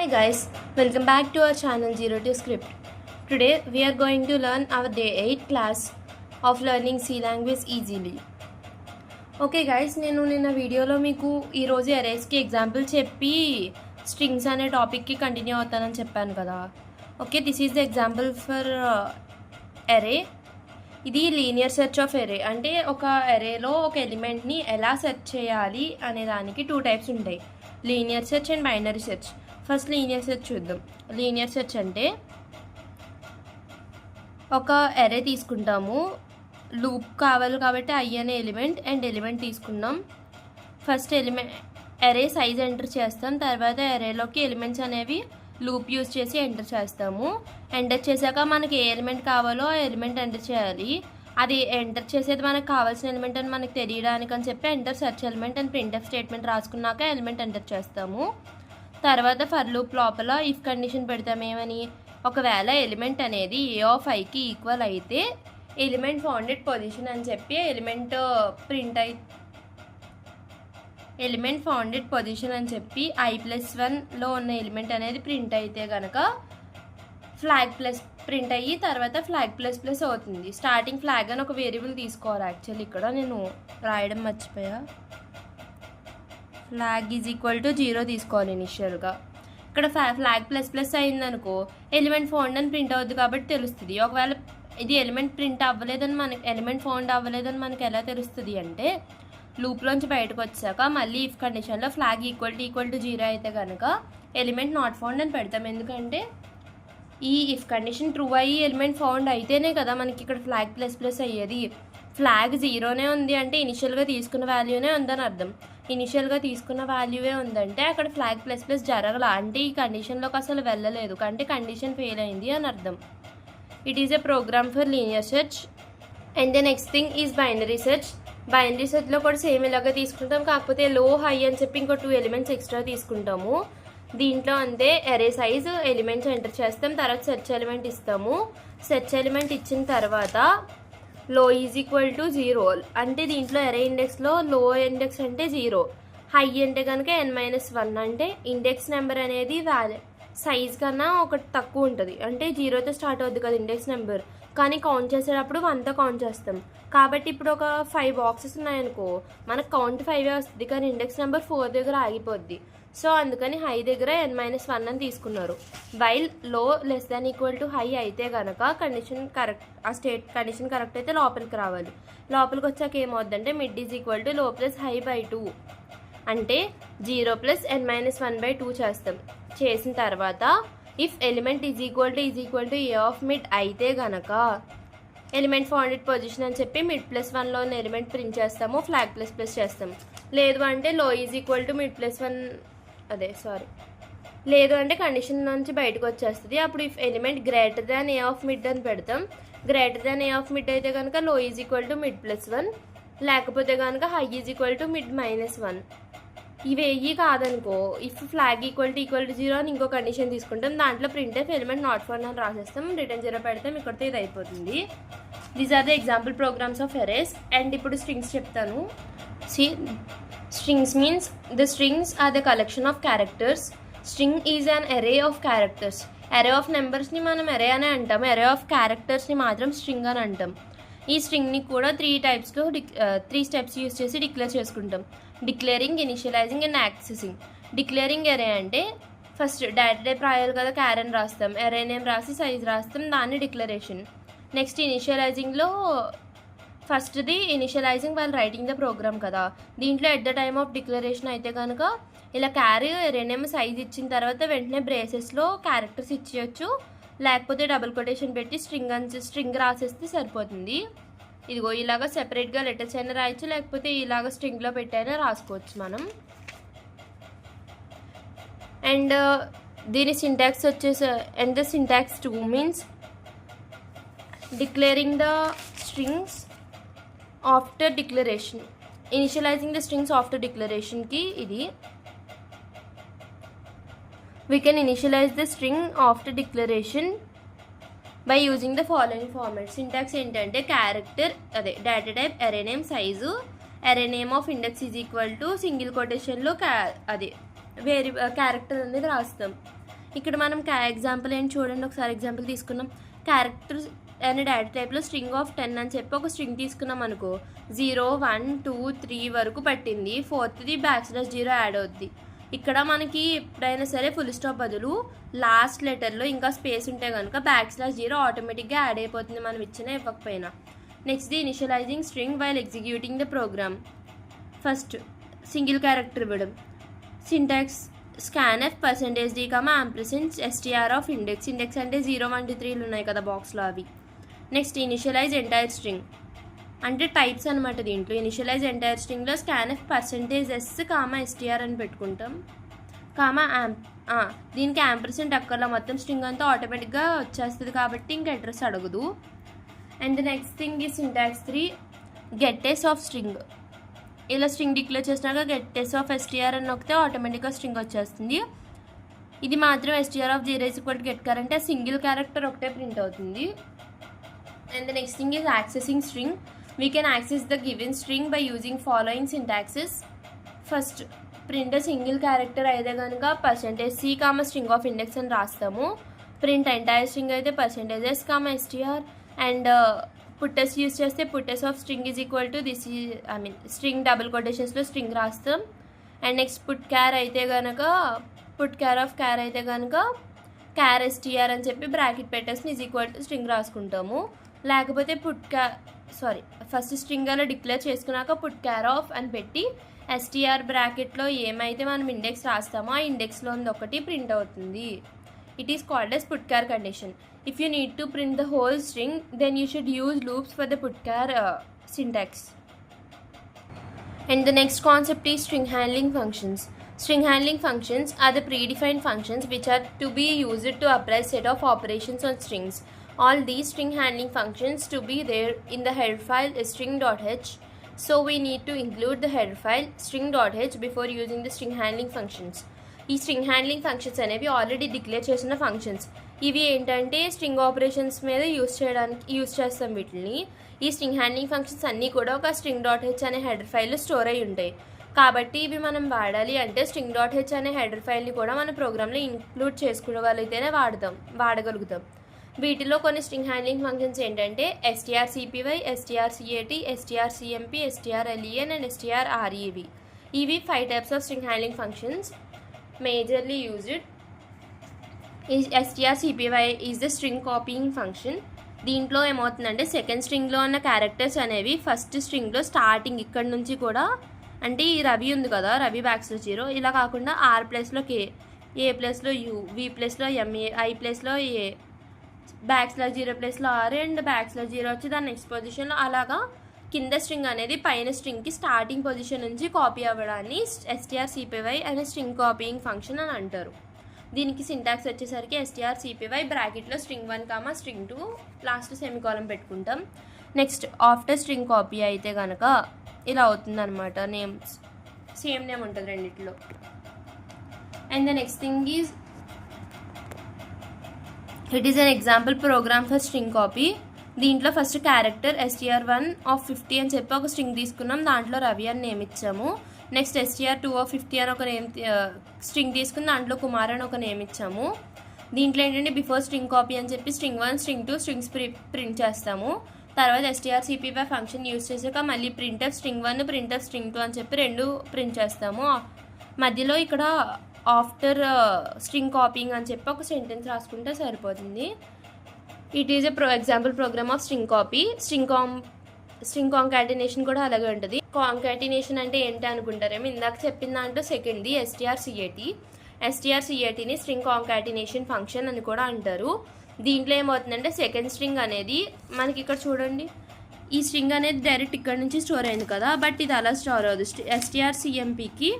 Hi guys, welcome back to our channel Zero to Script. Today we are going to learn our day 8 class of learning C language easily. Okay guys, నేను నిన్న వీడియోలో మీకు ఈరోజు ఎరేస్కి example చెప్పి strings అనే టాపిక్కి continue అవుతానని చెప్పాను కదా. Okay, this is the example for array. ఇది లీనియర్ సెర్చ్ ఆఫ్ ఎరే, అంటే ఒక ఎరేలో ఒక ఎలిమెంట్ని ఎలా సెర్చ్ చేయాలి అనే దానికి 2 టైప్స్ ఉంటాయి, linear search and binary search. First linear search చూద్దాం. లీనియర్ సెర్చ్ అంటే ఒక ఎరే తీసుకుంటాము, లూప్ కావాలి కాబట్టి ఐ అనే ఎలిమెంట్ అండ్ ఎలిమెంట్ తీసుకున్నాం. ఫస్ట్ ఎరే సైజ్ ఎంటర్ చేస్తాం, తర్వాత ఎరేలోకి ఎలిమెంట్స్ అనేవి లూప్ యూజ్ చేసి ఎంటర్ చేస్తాము. ఎంటర్ చేశాక మనకి ఏ ఎలిమెంట్ కావాలో ఆ ఎలిమెంట్ ఎంటర్ చేయాలి. అది ఎంటర్ చేసేది మనకు కావాల్సిన ఎలిమెంట్ అని మనకు తెలియడానికి అని చెప్పి enter search element and printf statement రాసుకున్నాక ఎలిమెంట్ ఎంటర్ చేస్తాము. తర్వాత ఫర్ లూప్ లోపల ఇఫ్ కండిషన్ పెడతామేమని, ఒకవేళ ఎలిమెంట్ అనేది ఏ ఆఫ్ ఐకి ఈక్వల్ అయితే ఎలిమెంట్ ఫౌండెడ్ పొజిషన్ అని చెప్పి ఎలిమెంట్ ఫౌండెడ్ పొజిషన్ అని చెప్పి i+1లో ఉన్న ఎలిమెంట్ అనేది ప్రింట్ అయితే కనుక ఫ్లాగ్ ప్లస్ ప్రింట్ అయ్యి తర్వాత ఫ్లాగ్ ప్లస్ అవుతుంది. స్టార్టింగ్ ఫ్లాగ్ అని ఒక వేరియబుల్ తీసుకోవాలి. యాక్చువల్లీ ఇక్కడ నేను రాయడం మర్చిపోయా, ఫ్లాగ్ ఈజ్ ఈక్వల్ టు 0 తీసుకోవాలి ఇనిషియల్గా. ఇక్కడ ఫ్లాగ్ ప్లస్ అయిందనుకో ఎలిమెంట్ ఫౌండ్ అని ప్రింట్ అవుద్ది కాబట్టి తెలుస్తుంది. ఒకవేళ ఇది ఎలిమెంట్ ఫౌండ్ అవ్వలేదని మనకి ఎలా తెలుస్తుంది అంటే, లూప్లోంచి బయటకు వచ్చాక మళ్ళీ ఇఫ్ కండిషన్లో ఫ్లాగ్ ఈక్వల్ టు 0 అయితే కనుక ఎలిమెంట్ నాట్ ఫౌండ్ అని పెడతాం. ఎందుకంటే ఈ ఇఫ్ కండిషన్ ట్రూ అయ్యి ఎలిమెంట్ ఫౌండ్ అయితేనే కదా మనకి ఇక్కడ ఫ్లాగ్ ప్లస్ అయ్యేది. ఫ్లాగ్ 0నే ఉంది అంటే ఇనిషియల్గా తీసుకున్న వాల్యూనే ఉందని అర్థం. ఇనిషియల్గా తీసుకున్న వాల్యూవే ఉందంటే అక్కడ ఫ్లాగ్ ప్లస్ జరగల, అంటే ఈ కండిషన్లోకి అసలు వెళ్ళలేదు, అంటే కండిషన్ ఫెయిల్ అయింది అని అర్థం. It is a program for linear search. And the next thing is binary search. Binary సెర్చ్లో కూడా సేమ్ ఇలాగా తీసుకుంటాం, కాకపోతే లో హై అని చెప్పి ఇంకో 2 ఎలిమెంట్స్ ఎక్స్ట్రా తీసుకుంటాము. దీంట్లో అంతే, ఎరే సైజ్ ఎలిమెంట్స్ ఎంటర్ చేస్తాం, తర్వాత సెర్చ్ ఎలిమెంట్ ఇస్తాము. సెర్చ్ ఎలిమెంట్ ఇచ్చిన తర్వాత లో ఈజ్ ఈక్వల్ టు 0, అంటే దీంట్లో ఎరే ఇండెక్స్లో లో ఇండెక్స్ అంటే 0, హై అంటే కనుక n-1, అంటే ఇండెక్స్ నెంబర్ అనేది సైజ్ కన్నా ఒకటి తక్కువ ఉంటుంది. అంటే 0తో స్టార్ట్ అవుద్ది కదా ఇండెక్స్ నెంబర్, కానీ కౌంట్ చేసేటప్పుడు 1తో కౌంట్ చేస్తాం. కాబట్టి ఇప్పుడు ఒక 5 బాక్సెస్ ఉన్నాయనుకో మనకు కౌంట్ 5 వస్తుంది, కానీ ఇండెక్స్ నెంబర్ 4 దగ్గర ఆగిపోద్ది. సో అందుకని హై దగ్గర n-1 అని తీసుకున్నారు. While low less than equal to high అయితే కనుక కండిషన్ కరెక్ట్ అయితే లోపలికి రావాలి. లోపలికి వచ్చాక ఏమవుద్దంటే mid is equal to low plus high by 2, అంటే 0 + n-1/2 చేస్తాం. చేసిన తర్వాత if element is equal to a of mid అయితే కనుక ఎలిమెంట్ ఫౌండెడ్ పొజిషన్ అని చెప్పి mid+1లో ఉన్న ఎలిమెంట్ ప్రింట్ చేస్తాము, ఫ్లాగ్ ప్లస్ చేస్తాం. లేదు అంటే లో ఈజ్ ఈక్వల్ టు mid+1 లేదు అంటే కండిషన్ నుంచి బయటకు వచ్చేస్తుంది. అప్పుడు if element greater than A of mid అని పెడతాం. Greater than A of mid అయితే కనుక లో ఈజ్ ఈక్వల్ టు mid+1, లేకపోతే కనుక high is equal to mid-1. ఇవి కాదనుకో ఇఫ్ ఫ్లాగ్ ఈక్వల్ టు 0 అని ఇంకో కండిషన్ తీసుకుంటాం. దాంట్లో ప్రింట్ఎఫ్ ఎలిమెంట్ నాట్ ఫౌండ్ అని రాసేస్తాం, రిటర్న్ 0 పెడతాం. ఇక్కడితో ఇది అయిపోతుంది. These are the example programs of arrays. And ఇప్పుడు స్ట్రింగ్స్ చెప్తాను. Strings means the strings are the collection of characters. String is an array of characters. Array of numbers ని మనం array అనే అంటాం, array of characters ని మాత్రం string అని అంటాం. ఈ స్ట్రింగ్ని కూడా 3 స్టెప్స్ యూజ్ చేసి డిక్లేర్ చేసుకుంటాం. Declaring, initialising and accessing. Declaring array అంటే ఫస్ట్ డేటా టైప్ రాయాలి కదా, క్యారెన్ రాస్తాం, array నేమ్ రాసి సైజ్ రాస్తాం, దాన్ని డిక్లరేషన్. నెక్స్ట్ ఇనిషియలైజింగ్లో ఫస్ట్ది initializing while writing the program కదా, దీంట్లో at the time of declaration అయితే కనుక ఇలా array నేమ్ సైజ్ ఇచ్చిన తర్వాత వెంటనే బ్రేసెస్లో క్యారెక్టర్స్ ఇచ్చేయచ్చు, లేకపోతే డబుల్ కొటేషన్ పెట్టి స్ట్రింగ్ రాసేస్తే సరిపోతుంది. ఇదిగో ఇలాగా సెపరేట్గా లెటర్స్ అయినా రాయొచ్చు, లేకపోతే ఇలాగ స్ట్రింగ్లో పెట్టైనా రాసుకోవచ్చు మనం. అండ్ దీని సింటాక్స్ వచ్చేసి, and the syntax 2 means declaring the strings after declaration, initialising the strings after డిక్లరేషన్కి ఇది. We can initialize the string after declaration by using the following format. Syntax ఏంటంటే character data type array name size array name of index is equal to single కొటేషన్లో క్యారెక్టర్ అనేది రాస్తాం. ఇక్కడ మనం example ఏంటి చూడండి, ఒకసారి ఎగ్జాంపుల్ తీసుకున్నాం. క్యారెక్టర్ అనే డేటా టైప్లో స్ట్రింగ్ ఆఫ్ 10 అని చెప్పి ఒక స్ట్రింగ్ తీసుకున్నాం అనుకో, 0, 1, 2, 3 వరకు పట్టింది. 4th /0 యాడ్ అవుద్ది. ఇక్కడ మనకి ఎప్పుడైనా సరే ఫుల్ స్టాప్ బదులు లాస్ట్ లెటర్లో ఇంకా స్పేస్ ఉంటే కనుక /0 ఆటోమేటిక్గా యాడ్ అయిపోతుంది, మనం ఇచ్చినా ఇవ్వకపోయినా. Next initialising string while executing the program. First single character ఇవ్వడం. Syntax scanf %d, str of index. Index అంటే 0, 1, 2, 3 ఉన్నాయి కదా బాక్స్లో అవి. నెక్స్ట్ ఇనిషియలైజ్ ఎంటైర్ స్ట్రింగ్ అంటే టైప్స్ అనమాట. దీంట్లో ఇనిషియలైజ్ ఎంటైర్ స్ట్రింగ్లో scanf %s, str అని పెట్టుకుంటాం. దీనికి యాంపర్సెంట్ అక్కర్లో, మొత్తం స్ట్రింగ్ అంతా ఆటోమేటిక్గా వచ్చేస్తుంది కాబట్టి ఇంక అడ్రస్ అడగదు. అండ్ ద నెక్స్ట్ థింగ్ ఈ సింటాక్స్ 3 గెట్టెస్ ఆఫ్ స్ట్రింగ్. ఇలా స్ట్రింగ్ డిక్లేర్ చేసినాక గెట్టెస్ ఆఫ్ str అని నొక్కితే ఆటోమేటిక్గా స్ట్రింగ్ వచ్చేస్తుంది. ఇది మాత్రం str of 0 =getChar అంటే సింగిల్ క్యారెక్టర్ ఒకటే ప్రింట్ అవుతుంది. And the next thing is accessing string. We can access the given string by using following syntaxes. First print single character అయితే కనుక %c, స్ట్రింగ్ ఆఫ్ ఇండెక్స్ అని రాస్తాము. Print entire string అయితే %s, str. And puts use చేస్తే puts of string is equal to this string double కొటేషన్స్లో string రాస్తాం. And next put char అయితే కనుక పుట్ క్యార్ ఆఫ్ క్యార్ అయితే కనుక క్యార్ str అని చెప్పి బ్రాకెట్ పెట్టేసి ఈజ్ ఈక్వల్ టు స్ట్రింగ్ రాసుకుంటాము. లేకపోతే ఫస్ట్ స్ట్రింగ్ అలా డిక్లేర్ చేసుకున్నాక పుట్ క్యార్ ఆఫ్ అని పెట్టి str బ్రాకెట్లో ఏమైతే మనం ఇండెక్స్ రాస్తామో ఆ ఇండెక్స్లో ఒకటి ప్రింట్ అవుతుంది. It is called as putchar condition. If you need to print the whole string, then you should use loops for the putchar syntax. And the next concept is string handling functions. String handling functions are the predefined functions which are to be used to apply set of operations on strings. All these string handling functions to be there in the header file string.h. So we need to include the header file string.h before using the string handling functions. ఈ string handling functions అనేవి already declare చేసిన functions. ఇవి ఏంటంటే string operations మీద use చేస్తాం వీటిని. ఈ string handling functions అన్నీ కూడా ఒక string.h అనే హెడర్ ఫైల్లో స్టోర్ అయి ఉంటాయి. కాబట్టి ఇవి మనం వాడాలి అంటే string.h అనే హెడర్ ఫైల్ని కూడా మన ప్రోగ్రాంలో ఇంక్లూడ్ చేసుకోగలిగితేనే వాడగలుగుతాం. వీటిలో కొన్ని స్ట్రింగ్ హ్యాండ్లింగ్ ఫంక్షన్స్ ఏంటంటే strcpy, strcat, strcmp, strlen and strrev. ఇవి 5 types of string handling functions majorly used. strcpy is the string copying function. దీంట్లో ఏమవుతుందంటే సెకండ్ స్ట్రింగ్లో ఉన్న క్యారెక్టర్స్ అనేవి ఫస్ట్ స్ట్రింగ్లో స్టార్టింగ్ ఇక్కడ నుంచి కూడా, అంటే ఈ రవి ఉంది కదా, రవి /0 ఇలా కాకుండా r ప్లేస్లో k, a ప్లేస్లో u, v ప్లేస్లో m, i ప్లేస్లో a, /0 ప్లేస్లో r అండ్ /0 వచ్చి దాని నెక్స్ట్ పొజిషన్లో, అలాగా కింద స్ట్రింగ్ అనేది పైన స్ట్రింగ్కి స్టార్టింగ్ పొజిషన్ నుంచి కాపీ అవ్వడాన్ని strcpy అనే స్ట్రింగ్ కాపీయింగ్ ఫంక్షన్ అని అంటారు. దీనికి సింటాక్స్ వచ్చేసరికి strcpy బ్రాకెట్లో string 1, string 2 లాస్ట్ సెమికాలం పెట్టుకుంటాం. నెక్స్ట్ ఆఫ్టర్ స్ట్రింగ్ కాపీ అయితే కనుక ఇలా అవుతుంది అనమాట. సేమ్ నేమ్ ఉంటుంది రెండిట్లో. And the next thing is it is an example programme for string copy. దీంట్లో ఫస్ట్ క్యారెక్టర్ str1 of 50 అని చెప్పి ఒక స్ట్రింగ్ తీసుకున్నాం, దాంట్లో రవి అని నేమ్ ఇచ్చాము. నెక్స్ట్ str2 of 50 అని ఒక నేమ్ స్ట్రింగ్ తీసుకుని దాంట్లో కుమార్ అని ఒక నేమ్ ఇచ్చాము. దీంట్లో ఏంటంటే బిఫోర్ స్ట్రింగ్ కాపీ అని చెప్పి string 1, string 2 స్ట్రింగ్స్ ప్రింట్ చేస్తాము. తర్వాత strcpy ఫంక్షన్ యూజ్ చేసాక మళ్ళీ printf string 1, printf string 2 అని చెప్పి రెండు ప్రింట్ చేస్తాము. మధ్యలో ఇక్కడ ఆఫ్టర్ స్ట్రింగ్ కాపీయింగ్ అని చెప్పి ఒక సెంటెన్స్ రాసుకుంటే సరిపోతుంది. It is example program of string copy. String concatenation కూడా అలాగే ఉంటుంది. కాంకాటినేషన్ అంటే ఏంటి అనుకుంటారేమో, ఇందాక చెప్పిన దాంట్లో సెకండ్ది strcat. strcatని స్ట్రింగ్ కాంకాటినేషన్ ఫంక్షన్ అని కూడా అంటారు. దీంట్లో ఏమవుతుందంటే సెకండ్ స్ట్రింగ్ అనేది మనకి ఇక్కడ చూడండి, ఈ స్ట్రింగ్ అనేది డైరెక్ట్ ఇక్కడ నుంచి స్టోర్ అయింది కదా, బట్ ఇది అలా స్టోర్ అవ్వదు. strcmpకి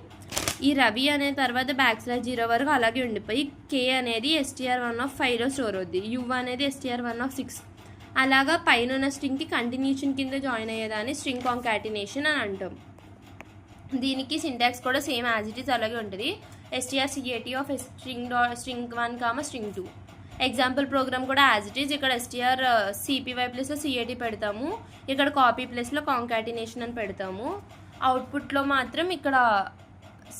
ఈ రవి అనే తర్వాత /0 వరకు అలాగే ఉండిపోయి k అనేది str1 of 5లో స్టోర్ అవుద్ది, u అనేది str1 of 6. అలాగా పైన ఉన్న స్ట్రింగ్కి కంటిన్యూషన్ కింద జాయిన్ అయ్యేదాన్ని స్ట్రింగ్ కాంకాటినేషన్ అని అంటాం. దీనికి సింటాక్స్ కూడా సేమ్ యాజ్ ఇట్ ఈస్ అలాగే ఉంటుంది. strcat of string 1, string 2. Example programme కూడా యాజ్ ఇట్ ఈస్. ఇక్కడ strcpy ప్లస్లో cat పెడతాము, ఇక్కడ కాపీ ప్లస్లో కాంకాటినేషన్ అని పెడతాము. అవుట్పుట్లో మాత్రం ఇక్కడ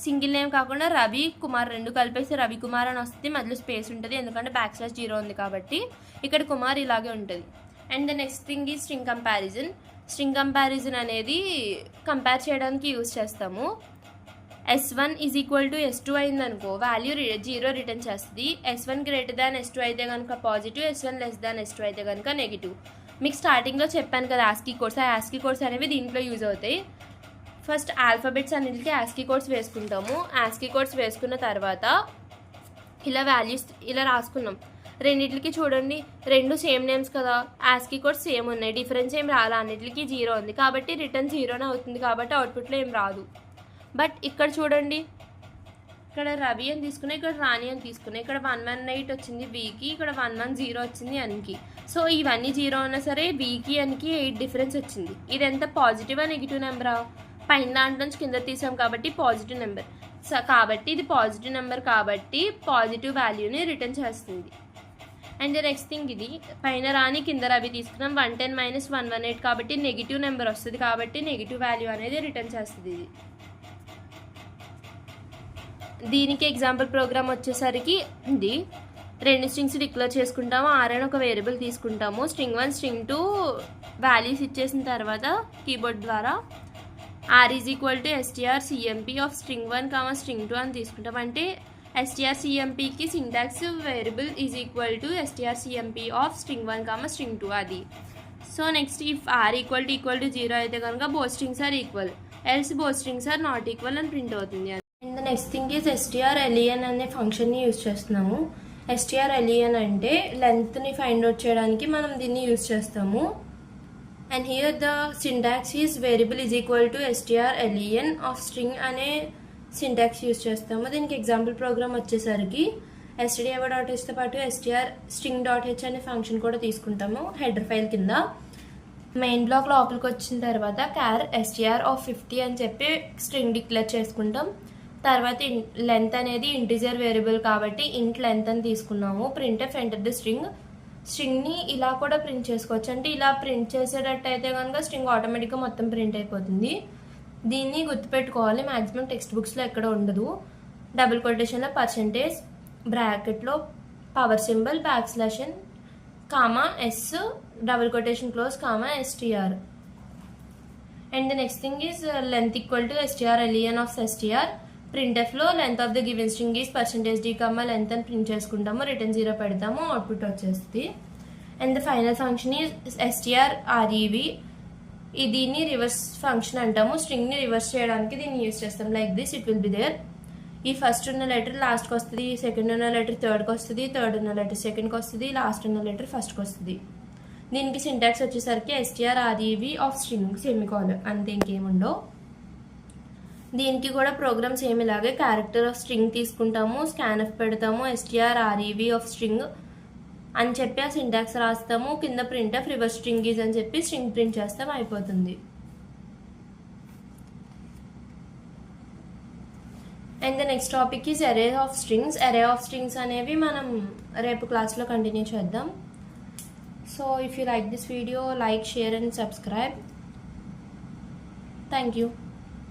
సింగిల్ నేమ్ కాకుండా రవి కుమార్ రెండు కలిపేసి రవి కుమార్ అని వస్తుంది, మధ్యలో స్పేస్ ఉంటుంది ఎందుకంటే /0 ఉంది కాబట్టి. ఇక్కడ కుమార్ ఇలాగే ఉంటుంది. అండ్ ద నెక్స్ట్ థింగ్ ఈ స్ట్రింగ్ కంపారిజన్. స్ట్రింగ్ కంపారిజన్ అనేది కంపేర్ చేయడానికి యూజ్ చేస్తాము. S1 = S2 అయిందనుకో వాల్యూ 0 రిటర్న్ చేస్తుంది. S1 > S2 అయితే కనుక పాజిటివ్, S1 < S2 అయితే కనుక నెగిటివ్. మీకు స్టార్టింగ్లో చెప్పాను కదా ఆస్కీ కోడ్స్, ఆ ఆస్కీ కోడ్స్ అనేవి దీంట్లో యూజ్ అవుతాయి. ఫస్ట్ ఆల్ఫాబెట్స్ అన్నిటికీ ఆస్కీ కోడ్స్ వేసుకుంటాము. ఆస్కీ కోడ్స్ వేసుకున్న తర్వాత ఇలా వాల్యూస్ ఇలా రాసుకున్నాం. రెండింటికి చూడండి, రెండు సేమ్ నేమ్స్ కదా, ఆస్కీ కోడ్స్ సేమ్ ఉన్నాయి, డిఫరెన్స్ ఏం రాలా, అన్నిటికీ 0 ఉంది కాబట్టి రిటర్న్ 0నే అవుతుంది కాబట్టి అవుట్పుట్లో ఏం రాదు. బట్ ఇక్కడ చూడండి, ఇక్కడ రవి అని తీసుకున్నాయి, ఇక్కడ రాణి అని తీసుకున్నాయి, ఇక్కడ 118 వచ్చింది వీకి, ఇక్కడ 110 వచ్చింది అన్కి. సో ఇవన్నీ 0 ఉన్నా సరే వీకి అన్కి 8 డిఫరెన్స్ వచ్చింది. ఇది ఎంత పాజిటివా నెగిటివ్ నెంబరా? పైన దాంట్లో నుంచి కింద తీసాం కాబట్టి పాజిటివ్ నెంబర్. కాబట్టి ఇది పాజిటివ్ నెంబర్ కాబట్టి పాజిటివ్ వాల్యూని రిటర్న్ చేస్తుంది. అండ్ నెక్స్ట్ థింగ్, ఇది పైన రాని కింద రవి తీసుకున్నాం, 110 - 118 కాబట్టి నెగిటివ్ నెంబర్ వస్తుంది కాబట్టి నెగిటివ్ వాల్యూ అనేది రిటర్న్ చేస్తుంది. ఇది దీనికి ఎగ్జాంపుల్ ప్రోగ్రామ్ వచ్చేసరికి ఇది 2 స్ట్రింగ్స్ డిక్లేర్ చేసుకుంటాము. R అని ఒక వేరియబుల్ తీసుకుంటాము. string 1 string 2 వాల్యూస్ ఇచ్చేసిన తర్వాత కీబోర్డ్ ద్వారా R = strcmp of string 1, string 2 అని తీసుకుంటాం. అంటే strcmpకి syntax variable = strcmp of string 1, string 2 అది. సో నెక్స్ట్ ఇఫ్ R = 0 అయితే కనుక both strings are equal, else both strings are not equal అని ప్రింట్ అవుతుంది. And the next thing is strlen అనే ఫంక్షన్ని యూజ్ చేస్తున్నాము. strlen అంటే లెంత్ని ఫైండ్ అవుట్ చేయడానికి మనం దీన్ని యూజ్ చేస్తాము. And here the syntax is variable = strlen of string అనే సింటాక్స్ యూజ్ చేస్తాము. దీనికి ఎగ్జాంపుల్ ప్రోగ్రామ్ వచ్చేసరికి stdio.hతో పాటు string.h అనే ఫంక్షన్ కూడా తీసుకుంటాము హెడర్ ఫైల్ కింద. మెయిన్ బ్లాక్ లోపలికి వచ్చిన తర్వాత str of 50 అని చెప్పి స్ట్రింగ్ డిక్లేర్ చేసుకుంటాం. తర్వాత లెంత్ అనేది ఇంటిజర్ వేరియబుల్ కాబట్టి ఇంట్ లెంత్ అని తీసుకున్నాము. ప్రింట్ఎఫ్ ఎంటర్ ద స్ట్రింగ్ని ఇలా కూడా ప్రింట్ చేసుకోవచ్చు. అంటే ఇలా ప్రింట్ చేసేటట్టు అయితే కనుక స్ట్రింగ్ ఆటోమేటిక్గా మొత్తం ప్రింట్ అయిపోతుంది. దీన్ని గుర్తుపెట్టుకోవాలి, మ్యాక్సిమం టెక్స్ట్ బుక్స్లో ఎక్కడ ఉండదు. డబుల్ కొటేషన్లో %, బ్రాకెట్లో power symbol, \n, S, double quotation close, str. And the next thing is length = strlen of str. ప్రింట్ఎఫ్లో length of the given string is %d, length అని ప్రింట్ చేసుకుంటాము, రిటర్న్ 0 పెడతాము, అవుట్పుట్ వచ్చేస్తుంది. And the final function is strrev. దీన్ని reverse function అంటాము. స్ట్రింగ్ని reverse చేయడానికి దీన్ని యూజ్ చేస్తాం. Like this it will be there. ఈ ఫస్ట్ ఉన్న లెటర్ లాస్ట్కి వస్తుంది, సెకండ్ ఉన్న లెటర్ థర్డ్కి వస్తుంది, థర్డ్ ఉన్న లెటర్ సెకండ్కి వస్తుంది, లాస్ట్ ఉన్న లెటర్ ఫస్ట్కి వస్తుంది. దీనికి సింటాక్స్ వచ్చేసరికి strrev ఆఫ్ స్ట్రింగ్ సెమికోలన్, అంతే, ఇంకేముండవు. దీనికి కూడా ప్రోగ్రామ్స్ ఏమి ఇలాగే క్యారెక్టర్ ఆఫ్ స్ట్రింగ్ తీసుకుంటాము, స్కాన్ఎఫ్ పెడతాము, strrev ఆఫ్ స్ట్రింగ్ అని చెప్పి ఆ సింటాక్స్ రాస్తాము, కింద ప్రింట్ఎఫ్ రివర్స్ స్ట్రింగ్ ఈజ్ అని చెప్పి స్ట్రింగ్ ప్రింట్ చేస్తాం, అయిపోతుంది. And the next topic is అరే ఆఫ్ స్ట్రింగ్స్. అరే ఆఫ్ స్ట్రింగ్స్ అనేవి మనం రేపు క్లాస్లో కంటిన్యూ చేద్దాం. So if you like this video, like, share and subscribe. Thank you.